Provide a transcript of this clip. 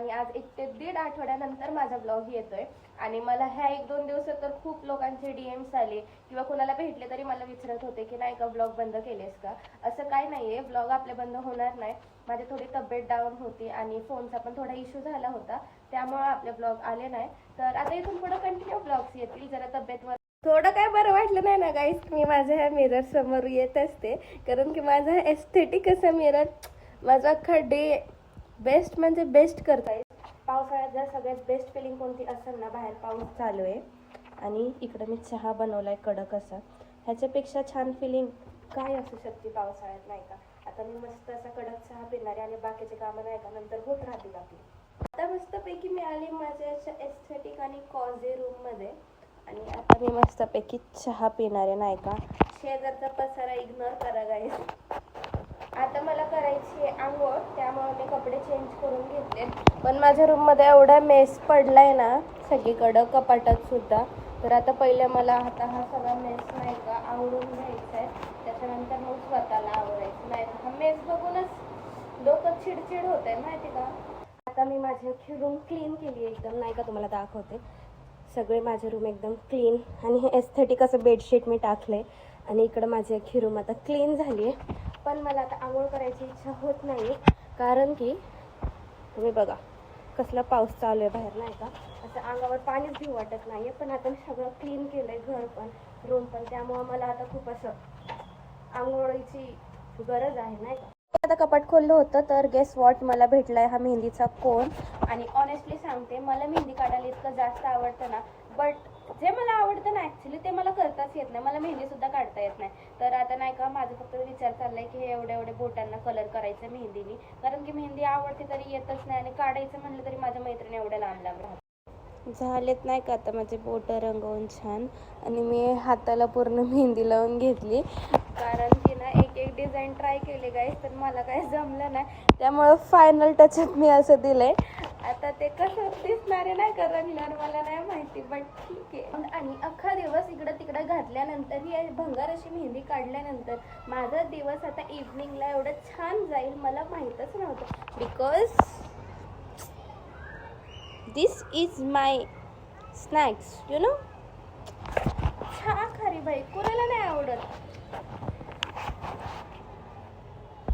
आणि आज 1 ते 1.5 आठवड्यानंतर माझा ब्लॉग येतोय. आणि मला ह्या 1-2 दिवसात तर खूप लोकांचे DMs आले किंवा कोणाला भेटले तरी मला विचारत होते की नाही का ब्लॉग बंद केलेस का. असं काय नाहीये, ब्लॉग आपले बंद होणार नाही. माझी थोडी तब्येत डाऊन होती आणि फोनचा पण थोडा इश्यू झाला होता, त्यामुळे आपले ब्लॉग आले नाही. तर आता इथून पुढे कंटिन्यू ब्लॉग्स येतील. जरा तब्येतवर थोडं काय बरं वाटलं नाही ना गाईस, मी माझ्या ह्या मिरर समोर येत असते, कारण की माझा एस्थेटिक असा मिरर माझा अख्खा डे बेस्ट म्हणजे बेस्ट करता येईल. पावसाळ्यात जर सगळ्यात बेस्ट फिलिंग कोणती असेल ना, बाहेर पाऊस चालू आहे आणि इकडे मी चहा बनवलाय कडक असा, ह्याच्यापेक्षा छान फिलिंग काय असू शकते पावसाळ्यात नाही का. आता मी मस्त असा कडक चहा पिणार आहे आणि बाकीचे कामं नाही का नंतर होत राहतील आपली. आता मस्तपैकी मी आली माझ्या अशा एस्थेटिक आणि कॉझी रूममध्ये आणि आता मी मस्तपैकी चहा पिणार आहे नाही का. शेजारचा पसारा इग्नोर करा गाईस. आता मला करायची आहे आंघोळ, त्यामुळे मी कपडे चेंज करून घेतले. पण माझ्या रूममध्ये एवढा मेस पडलाय ना सगळीकडं, कपाटात सुद्धा. तर आता पहिले मला आता हा सगळा मेस नाही का आवरून घ्यायचा आहे, त्याच्यानंतर मग स्वतःला आवरायचं. नाही हा मेस बघूनच डोकं चिडचिड होत आहे माहिती का. आता मी माझी अख्खी रूम क्लीन केली एकदम नाही का, तुम्हाला दाखवते. सगळे माझे रूम एकदम क्लीन आणि हे एस्थेटिक असं बेडशीट मी टाकले आणि इकडं माझी अख्खी रूम आता क्लीन झाली आहे. पण मला आता आंघोळ करायची इच्छा होत नाही, कारण की तुम्ही बघा कसला पाऊस चालू आहे बाहेर नाही का, असं अंगावर पाणीच घेऊ वाटत नाही. पण आता मी सगळं क्लीन केलं आहे, घर पण रूम पण, त्यामुळं मला आता खूप असं आंघोळीची गरज आहे नाही का. आता कपाट खोललं होतं तर गेस वॉट मला भेटलाय हा मेहंदीचा कोन. आणि ऑनेस्टली सांगते मला मेहंदी काढायला इतकं जास्त आवडतं ना, बट जे मला आवडतं ना ॲक्च्युली ते मला करताच येत नाही. मला मेहंदीसुद्धा काढता येत नाही. तर आता नाही का माझं फक्त विचार चाललाय की हे एवढ्या बोटांना कलर करायचं मेहंदीनी, कारण की मेहंदी आवडते तरी येतच नाही आणि काढायचं म्हणलं तरी माझ्या मैत्रिणी एवढ्या लांब लांब राहतात. झालेत नाही का आता माझे बोटं रंगवून छान, आणि मी हाताला पूर्ण मेहंदी लावून घेतली, कारण की ना एक डिझाईन ट्राय केले गाईस तर मला काही जमलं नाही. त्यामुळं फायनल टचअप मी असं दिलंय. आता ते कसं दिसणार आहे नाही का रंगल्यावर मला नाही माहिती, बट ठीक आहे. आणि अख्खा दिवस इकडं तिकडं घातल्यानंतर ही भंगार अशी मेहंदी काढल्यानंतर माझा दिवस आता इव्हनिंगला एवढं छान जाईल मला माहीतच नव्हतं. Because this is my snacks you know. चहा खारी बाई कोणाला नाही आवडत.